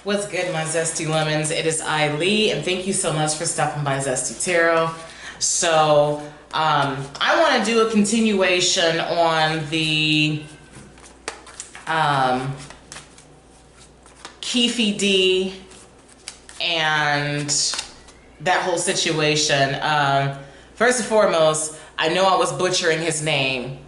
What's good, my Zesty Lemons? It is I, Lee, and thank you so much for stopping by Zesty Tarot. So, I want to do a continuation on the P Diddy and that whole situation. First and foremost, I know I was butchering his name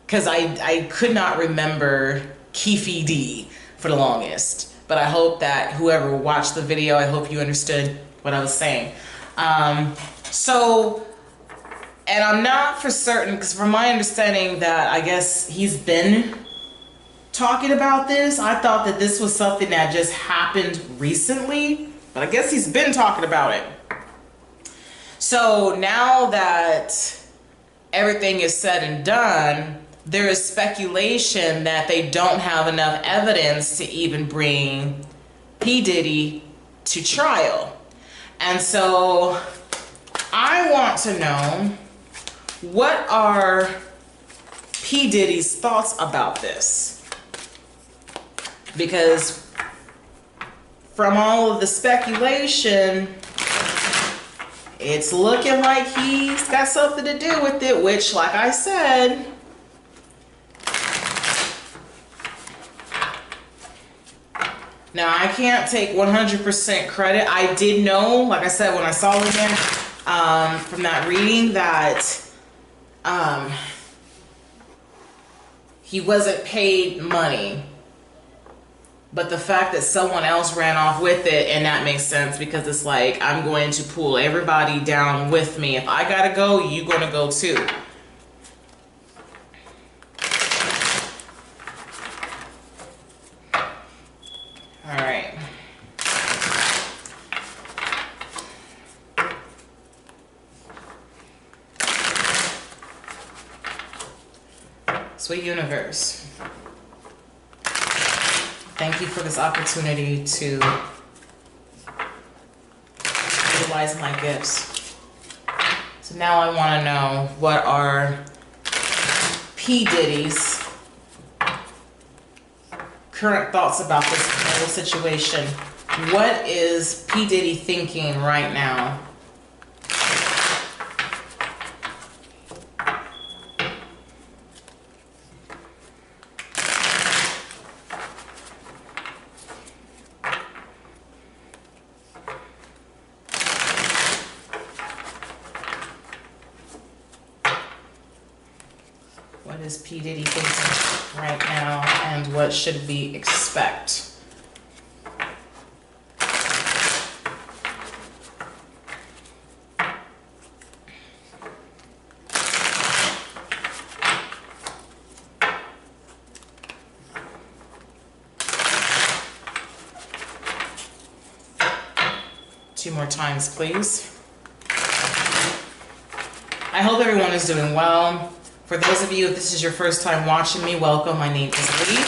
because I could not remember P Diddy for the longest. But I hope that whoever watched the video, I hope you understood what I was saying. And I'm not for certain, because from my understanding that I guess he's been talking about this. I thought that this was something that just happened recently, but I guess he's been talking about it. So now that everything is said and done, there is speculation that they don't have enough evidence to even bring P Diddy to trial. And so I want to know, what are P Diddy's thoughts about this? Because from all of the speculation, it's looking like he's got something to do with it, which, like I said, now, I can't take 100% credit. I did know, like I said, when I saw it again, from that reading, that he wasn't paid money. But the fact that someone else ran off with it, and that makes sense, because it's like, I'm going to pull everybody down with me. If I gotta go, you're gonna go too. Alright. Sweet universe, thank you for this opportunity to utilize my gifts. So now I want to know, what are P Diddy's current thoughts about this whole situation? What is P Diddy thinking right now? What is P Diddy thinking right now, and what should we expect? Two more times, please. I hope everyone is doing well. For those of you, if this is your first time watching me, welcome. My name is Lee.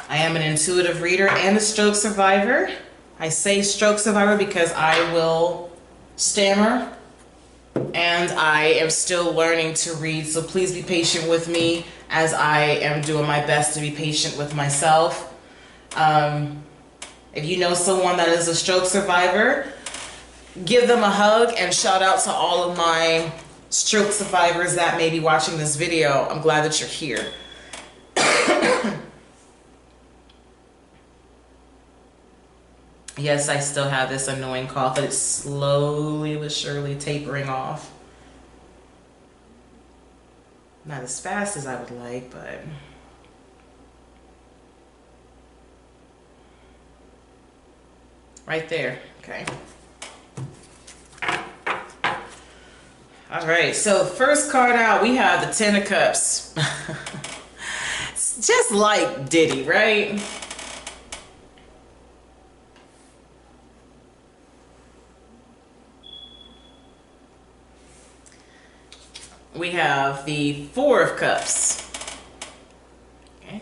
I am an intuitive reader and a stroke survivor. I say stroke survivor because I will stammer, and I am still learning to read, so please be patient with me as I am doing my best to be patient with myself. If you know someone that is a stroke survivor, give them a hug, and shout out to all of my stroke survivors that may be watching this video. I'm glad that you're here. Yes, I still have this annoying cough, but it's slowly but surely tapering off. Not as fast as I would like, but right there. Okay. All right, so first card out, we have the Ten of Cups. It's just like Diddy, right? We have the Four of Cups. Okay.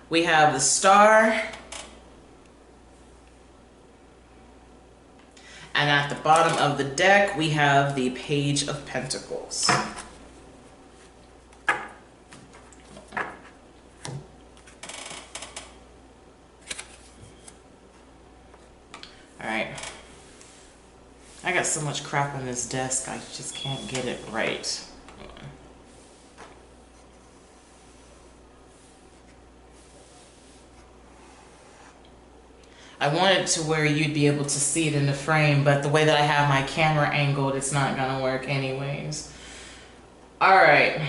We have the Star. And at the bottom of the deck, we have the Page of Pentacles. got so much crap on this desk, I just can't get it right. I want it to where you'd be able to see it in the frame, but the way that I have my camera angled, it's not gonna work anyways. All right.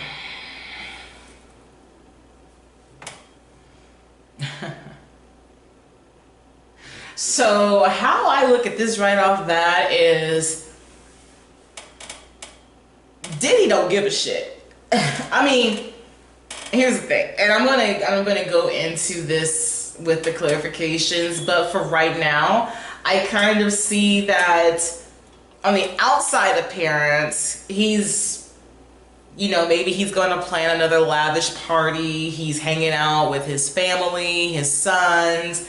So how I look at this right off that is Diddy don't give a shit. I mean, here's the thing, and I'm gonna go into this with the clarifications, but for right now, I kind of see that on the outside appearance, he's, you know, maybe he's going to plan another lavish party. He's hanging out with his family, his sons.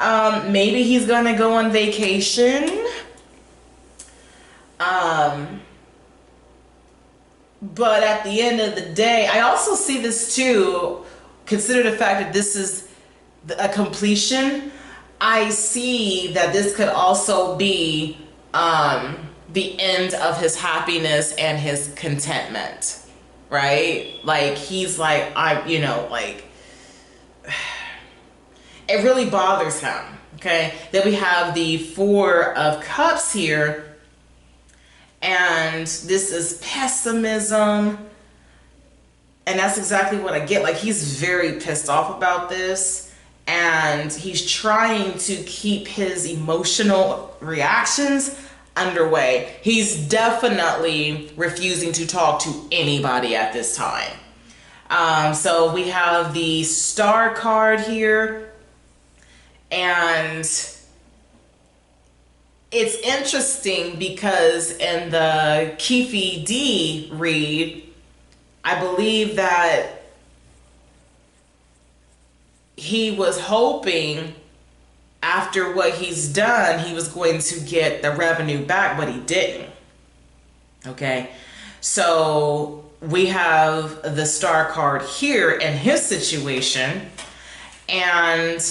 Maybe he's going to go on vacation. But at the end of the day, I also see this too, consider the fact that this is a completion. I see that this could also be the end of his happiness and his contentment, right? Like, he's like, you know, like, it really bothers him, okay? Then we have the Four of Cups here, and this is pessimism, and that's exactly what I get. Like, he's very pissed off about this, and he's trying to keep his emotional reactions underway. He's definitely refusing to talk to anybody at this time. So we have the Star card here, and it's interesting because in the Keefe D read, I believe that he was hoping after what he's done, he was going to get the revenue back, but he didn't. Okay, so we have the Star card here in his situation, and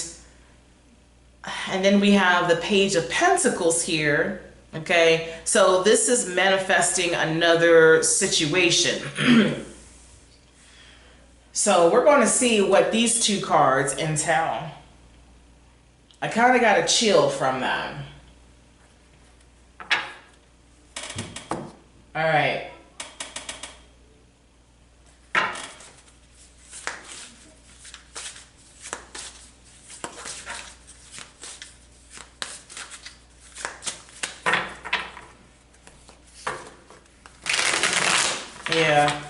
then we have the Page of Pentacles here. Okay, so this is manifesting another situation. So we're going to see what these two cards entail. I kind of got a chill from them. All right. Yeah.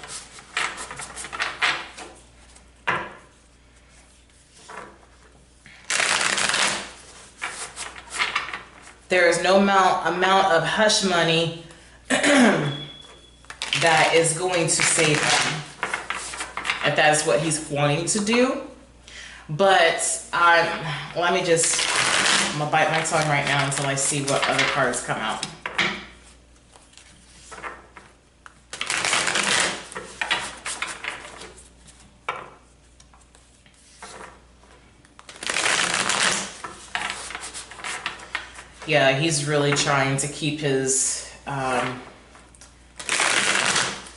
There is no amount of hush money that is going to save him, if that's what he's wanting to do. But let me just, I'm gonna bite my tongue right now until I see what other cards come out. Yeah, he's really trying to keep his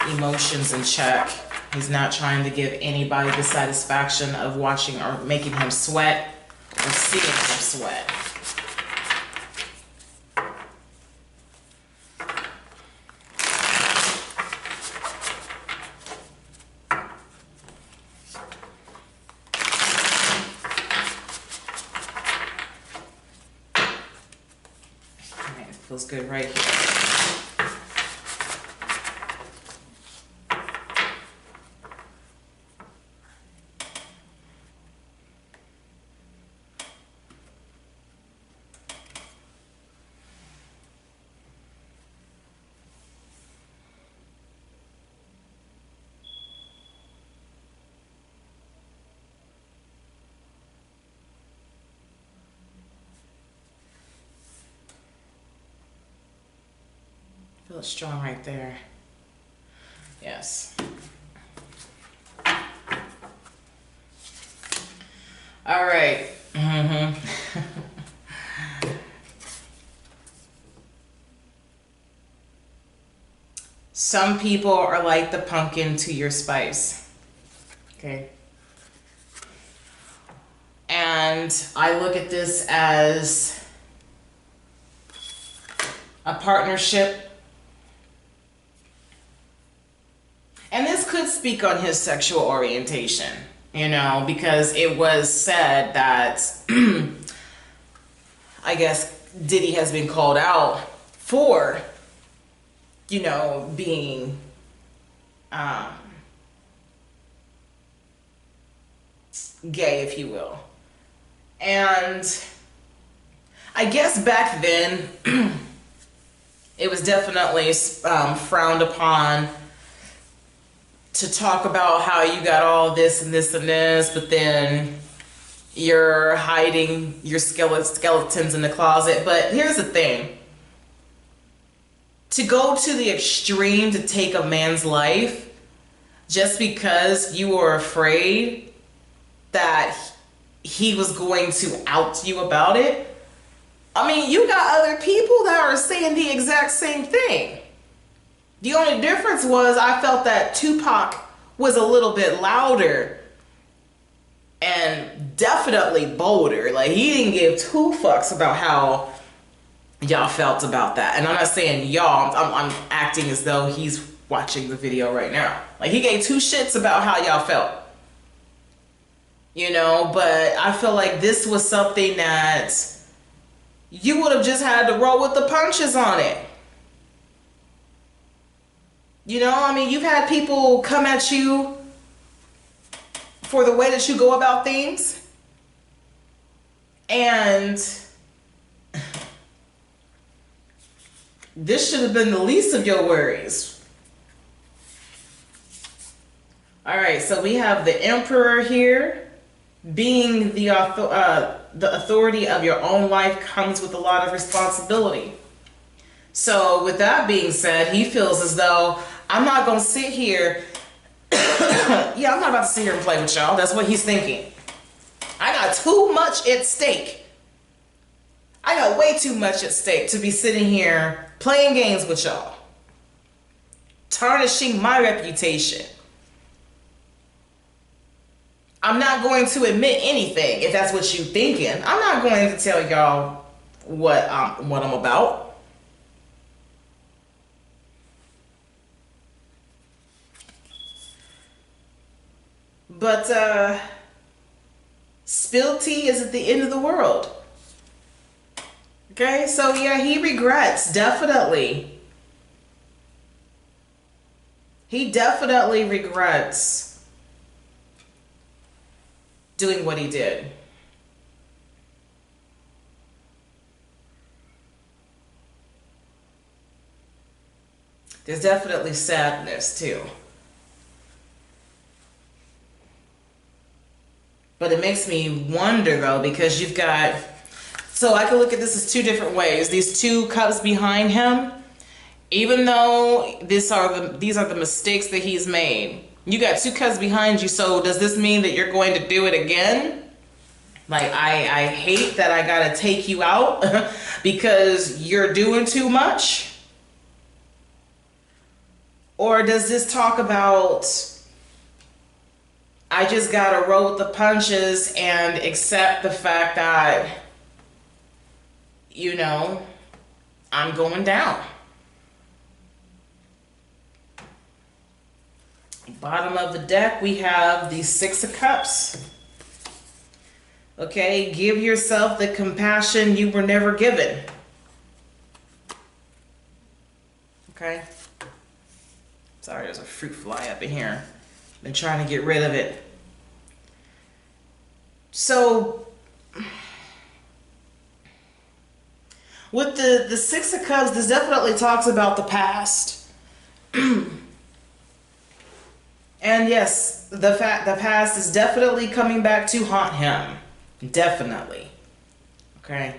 emotions in check. He's not trying to give anybody the satisfaction of watching or making him sweat or seeing him sweat. Feels good right here. Feel it strong right there. Yes. All right. Some people are like the pumpkin to your spice. Okay. And I look at this as a partnership. And this could speak on his sexual orientation, you know, because it was said that I guess Diddy has been called out for, you know, being gay, if you will. And I guess back then it was definitely frowned upon to talk about how you got all this and this and this, but then you're hiding your skeletons in the closet. But here's the thing. To go to the extreme to take a man's life just because you were afraid that he was going to out you about it. I mean, you got other people that are saying the exact same thing. The only difference was I felt that Tupac was a little bit louder and definitely bolder. Like, he didn't give two fucks about how y'all felt about that. And I'm not saying y'all, I'm acting as though he's watching the video right now. Like, he gave two shits about how y'all felt. You know, but I feel like this was something that you would have just had to roll with the punches on it. You know, I mean, you've had people come at you for the way that you go about things. And this should have been the least of your worries. All right, so we have the Emperor here. Being the authority of your own life comes with a lot of responsibility. So with that being said, he feels as though I'm not going to sit here. Yeah, I'm not about to sit here and play with y'all. That's what he's thinking. I got too much at stake. I got way too much at stake to be sitting here playing games with y'all. Tarnishing my reputation. I'm not going to admit anything if that's what you're thinking. I'm not going to tell y'all what I'm about. But spilled tea is at the end of the world. Okay, so yeah, he regrets, definitely. He definitely regrets doing what he did. There's definitely sadness too. But it makes me wonder though, because you've got, so I can look at this as two different ways. These two cups behind him, even though these are the mistakes that he's made. You got two cups behind you, so does this mean that you're going to do it again? Like, I hate that I gotta take you out because you're doing too much? Or does this talk about, I just gotta roll with the punches and accept the fact that, you know, I'm going down? Bottom of the deck, we have the Six of Cups. Okay, give yourself the compassion you were never given. Okay. Sorry, there's a fruit fly up in here. Been trying to get rid of it. So, with the Six of Cups, this definitely talks about the past. And yes, the past is definitely coming back to haunt him. Definitely. Okay.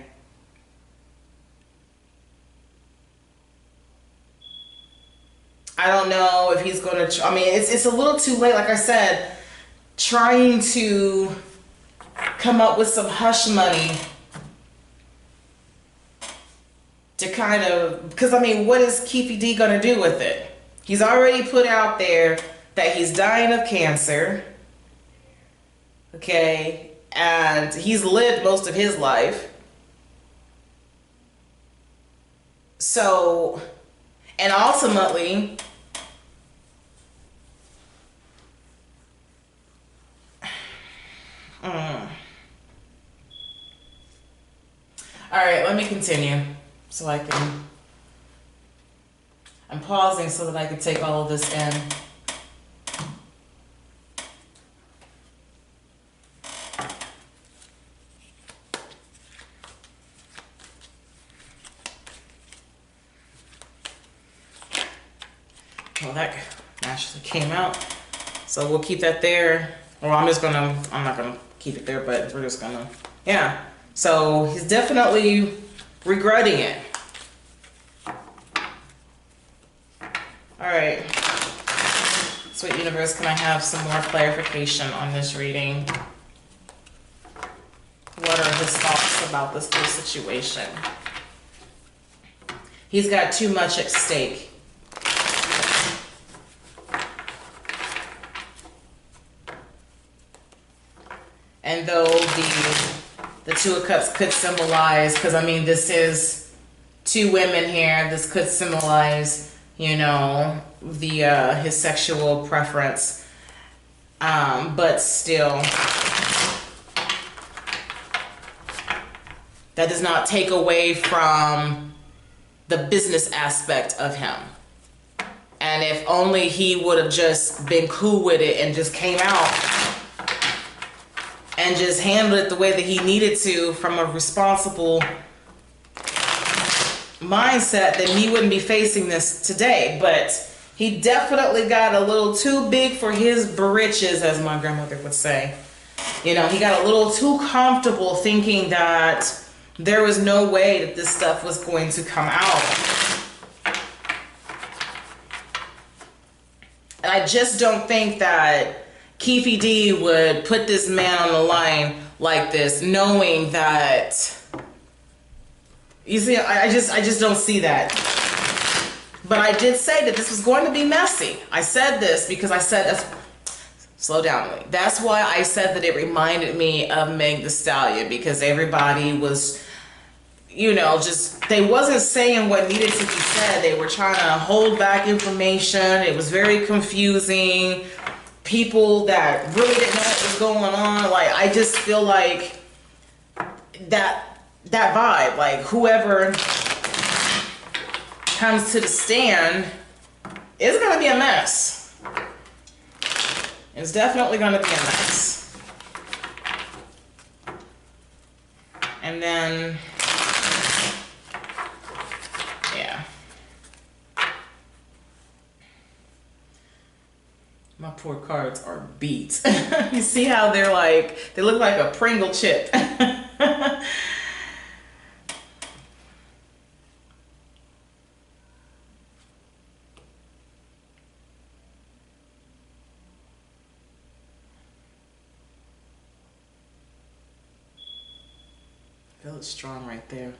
I don't know if he's going to, I mean, it's a little too late. Like I said, trying to come up with some hush money to kind of, because I mean, what is Keefy D going to do with it? He's already put out there that he's dying of cancer. Okay, and he's lived most of his life. So, and ultimately, all right, let me continue so I can, I'm pausing so that I can take all of this in. Well, that actually came out, so we'll keep that there. Well, I'm not gonna keep it there, but we're just gonna, yeah. So he's definitely regretting it. All right, sweet universe, can I have some more clarification on this reading? What are his thoughts about this whole situation? He's got too much at stake. And though the Two of Cups could symbolize, because I mean, this is two women here, this could symbolize, you know, the his sexual preference, but still, that does not take away from the business aspect of him. And if only he would have just been cool with it and just came out and just handled it the way that he needed to from a responsible mindset, then he wouldn't be facing this today. But he definitely got a little too big for his britches, as my grandmother would say. You know, he got a little too comfortable thinking that there was no way that this stuff was going to come out. And I just don't think that Keefy D would put this man on the line like this, knowing that, you see, I just don't see that. But I did say that this was going to be messy. I said this because I said, slow down, Lee. That's why I said that it reminded me of Meg Thee Stallion, because everybody was, you know, just, they wasn't saying what needed to be said. They were trying to hold back information. It was very confusing. People that really didn't know what was going on. Like, I just feel like that vibe, like whoever comes to the stand is gonna be a mess. It's definitely gonna be a mess. And then, yeah. My poor cards are beat. You see how they're like, they look like a Pringle chip. Feel it strong right there.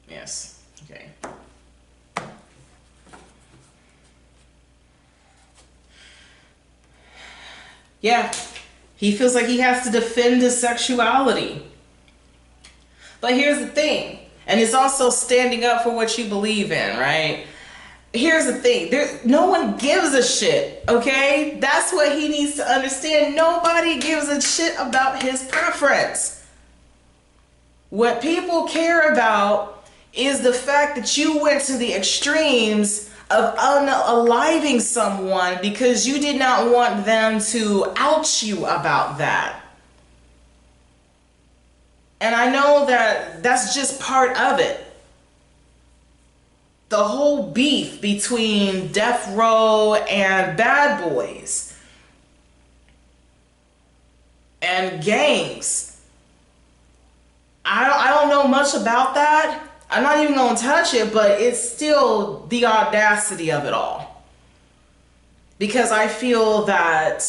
Yes, okay. Yeah, he feels like he has to defend his sexuality. But here's the thing, and it's also standing up for what you believe in, right? Here's the thing, no one gives a shit, okay? That's what he needs to understand. Nobody gives a shit about his preference. What people care about is the fact that you went to the extremes of unaliving someone because you did not want them to out you about that. And I know that that's just part of it. The whole beef between Death Row and Bad Boys and gangs. I don't know much about that. I'm not even going to touch it, but it's still the audacity of it all. Because I feel that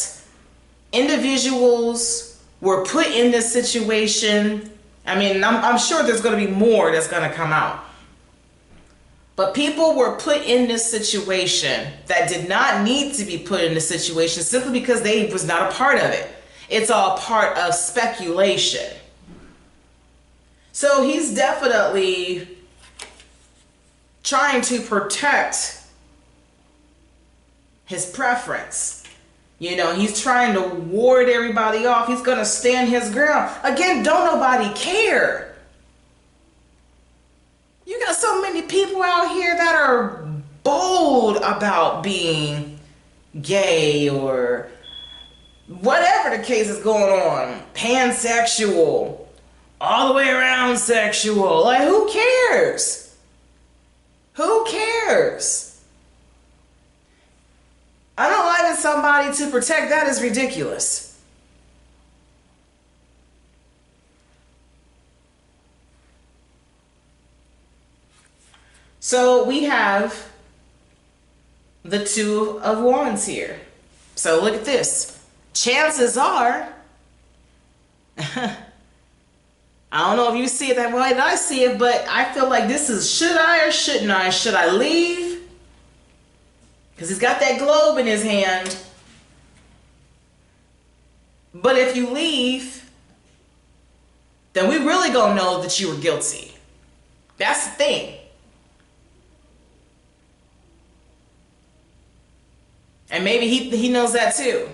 individuals were put in this situation. I mean, I'm sure there's going to be more that's going to come out. But people were put in this situation that did not need to be put in this situation simply because they was not a part of it. It's all part of speculation. So he's definitely trying to protect his preference. You know, he's trying to ward everybody off. He's going to stand his ground. Again, don't nobody care. You got so many people out here that are bold about being gay or whatever the case is going on. Pansexual, all the way around sexual. Like, who cares? Who cares? Unaliving somebody to protect that is ridiculous. So we have the Two of Wands here. So look at this. Chances are, I don't know if you see it that way that I see it, but I feel like this is, should I or shouldn't I? Should I leave? Because he's got that globe in his hand. But if you leave, then we really gonna know that you were guilty. That's the thing. And maybe he knows that too.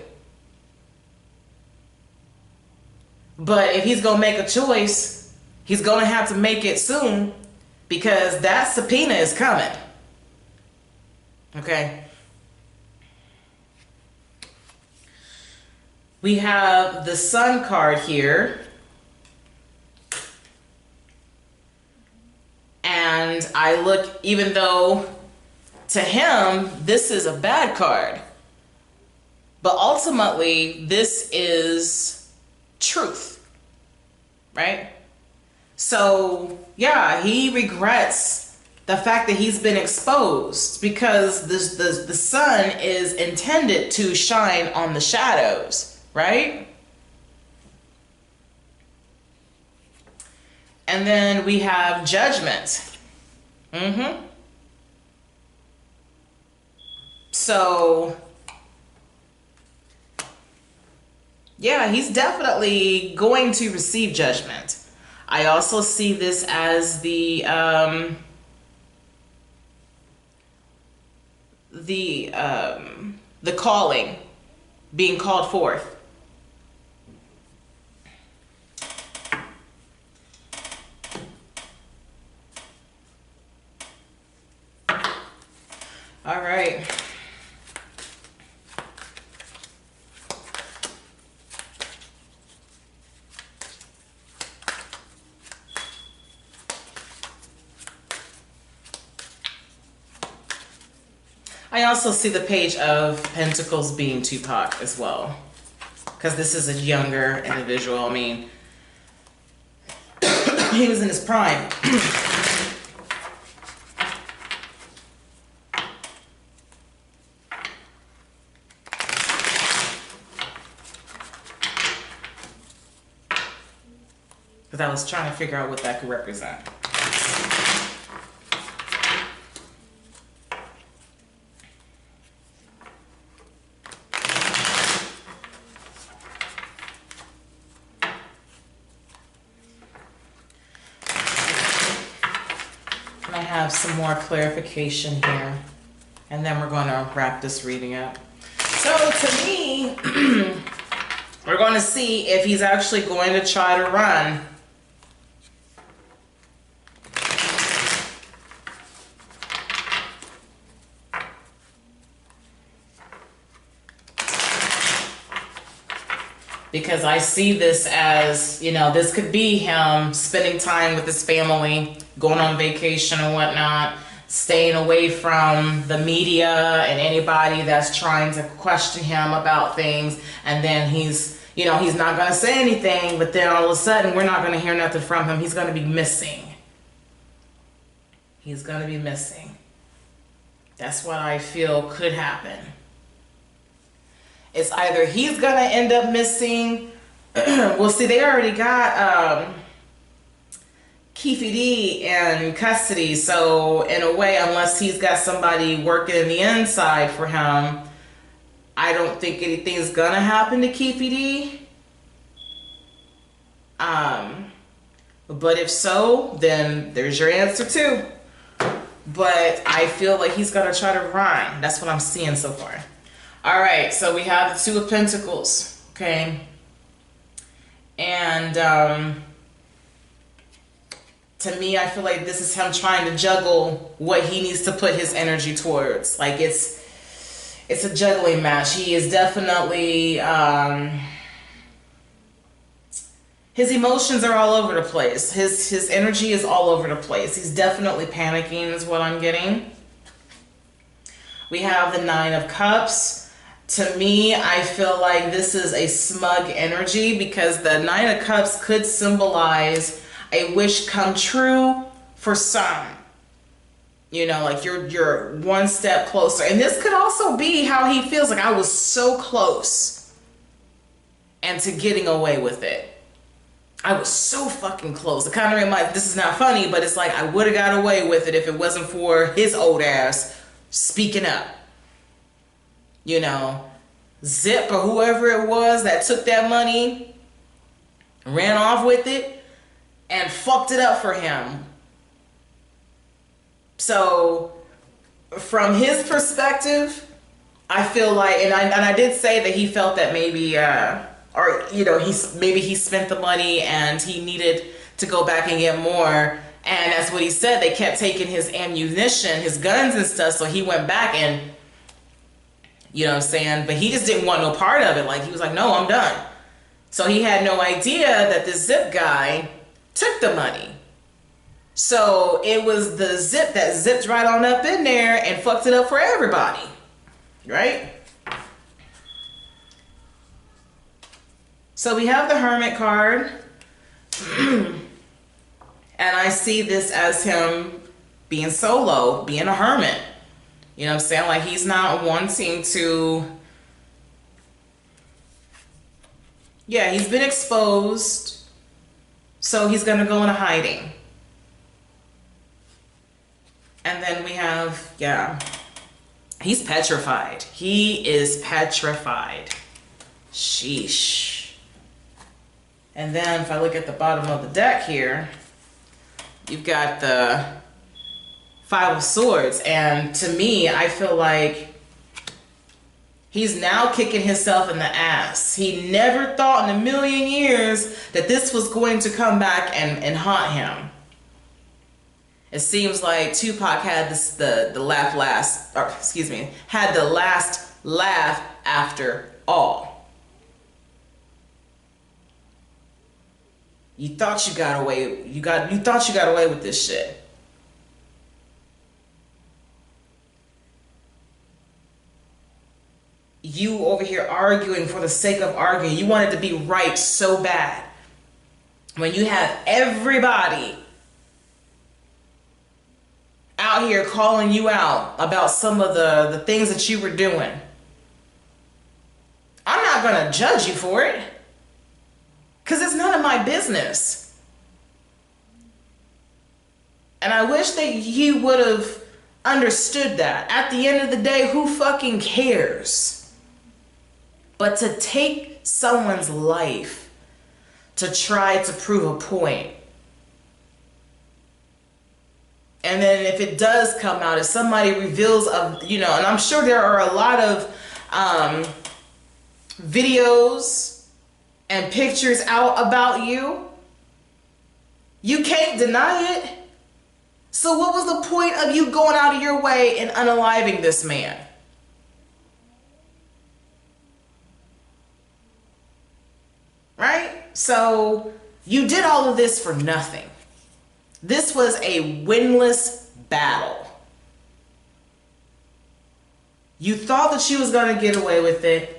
But if he's gonna make a choice, he's gonna have to make it soon, because that subpoena is coming. Okay. We have the Sun card here. And I look, even though to him, this is a bad card. But ultimately, this is truth, right? So, yeah, he regrets the fact that he's been exposed, because the sun is intended to shine on the shadows, right? And then we have Judgment. So, yeah, he's definitely going to receive judgment. I also see this as the calling, being called forth. All right. I also see the Page of Pentacles being Tupac as well, because this is a younger individual. I mean, he was in his prime. Because I was trying to figure out what that could represent. I have some more clarification here, and then we're going to wrap this reading up. So to me, we're going to see if he's actually going to try to run. Because I see this as, you know, this could be him spending time with his family, going on vacation or whatnot, staying away from the media and anybody that's trying to question him about things. And then he's, you know, he's not going to say anything, but then all of a sudden we're not going to hear nothing from him. He's going to be missing. He's going to be missing. That's what I feel could happen. It's either he's going to end up missing. Well, see, they already got Keefy in custody. So in a way, unless he's got somebody working in the inside for him, I don't think anything's gonna happen to Keefy. But if so, then there's your answer too. But I feel like he's gonna try to run. That's what I'm seeing so far. All right, so we have the Two of Pentacles, okay? And to me, I feel like this is him trying to juggle what he needs to put his energy towards. Like it's a juggling match. He is definitely his emotions are all over the place. His energy is all over the place. He's definitely panicking is what I'm getting. We have the Nine of Cups. To me, I feel like this is a smug energy because the Nine of Cups could symbolize a wish come true for some. You know, like you're one step closer. And this could also be how he feels like I was so close and to getting away with it. I was so fucking close. It kind of reminds, this is not funny, but it's like I would have got away with it if it wasn't for his old ass speaking up. You know, Zip or whoever it was that took that money, ran off with it, and fucked it up for him. So, from his perspective, I feel like, and I did say that he felt that maybe, or you know, maybe he spent the money and he needed to go back and get more. And that's what he said. They kept taking his ammunition, his guns and stuff. So he went back and, you know what I'm saying? But he just didn't want no part of it. Like he was like, no, I'm done. So he had no idea that the Zip guy took the money. So it was the Zip that zipped right on up in there and fucked it up for everybody. Right? So we have the Hermit card. And I see this as him being solo, being a hermit. You know what I'm saying? Like he's not wanting to... Yeah, he's been exposed. So he's going to go into hiding. And then we have, yeah, he's petrified. He is petrified. Sheesh. And then if I look at the bottom of the deck here, you've got the Five of Swords. And to me, I feel like he's now kicking himself in the ass. He never thought in a million years that this was going to come back and haunt him. It seems like Tupac had this, had the last laugh after all. You thought you got away. You thought you got away with this shit. You over here arguing for the sake of arguing. You wanted to be right so bad. When you have everybody out here calling you out about some of the things that you were doing. I'm not gonna judge you for it. Because it's none of my business. And I wish that he would have understood that. At the end of the day, who fucking cares? But to take someone's life to try to prove a point. And then if it does come out, if somebody reveals, and I'm sure there are a lot of videos and pictures out about you, you can't deny it. So what was the point of you going out of your way and unaliving this man? Right? So you did all of this for nothing. This was a winless battle. You thought that she was going to get away with it.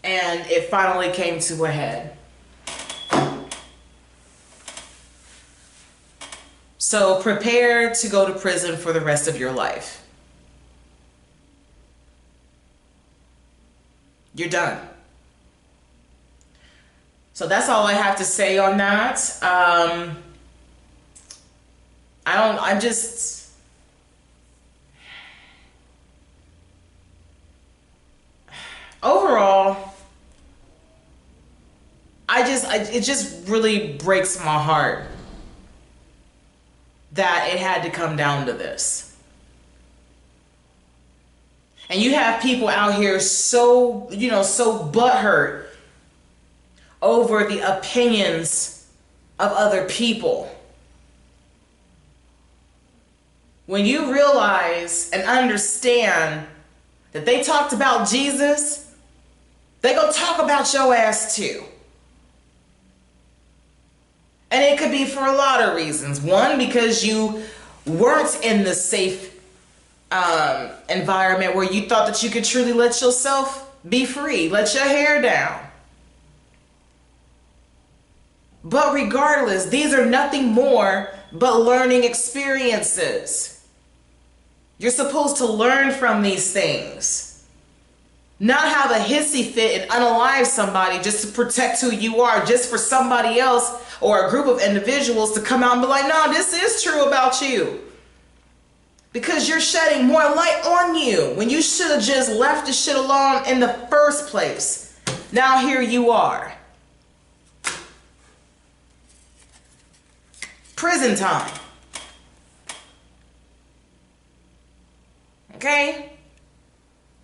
And it finally came to a head. So prepare to go to prison for the rest of your life. You're done. So that's all I have to say on that. Overall, it just really breaks my heart that it had to come down to this. And you have people out here so, so butthurt over the opinions of other people. When you realize and understand that they talked about Jesus, they gonna talk about your ass too. And it could be for a lot of reasons. One, because you weren't in the safe environment where you thought that you could truly let yourself be free, let your hair down. But regardless, these are nothing more but learning experiences. You're supposed to learn from these things. Not have a hissy fit and unalive somebody just to protect who you are, just for somebody else or a group of individuals to come out and be like, no, this is true about you. Because you're shedding more light on you when you should have just left the shit alone in the first place. Now here you are. Prison time. Okay?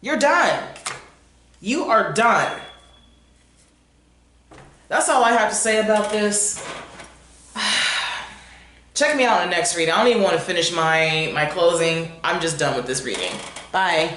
You're done. You are done. That's all I have to say about this. Check me out in the next reading. I don't even want to finish my closing. I'm just done with this reading. Bye.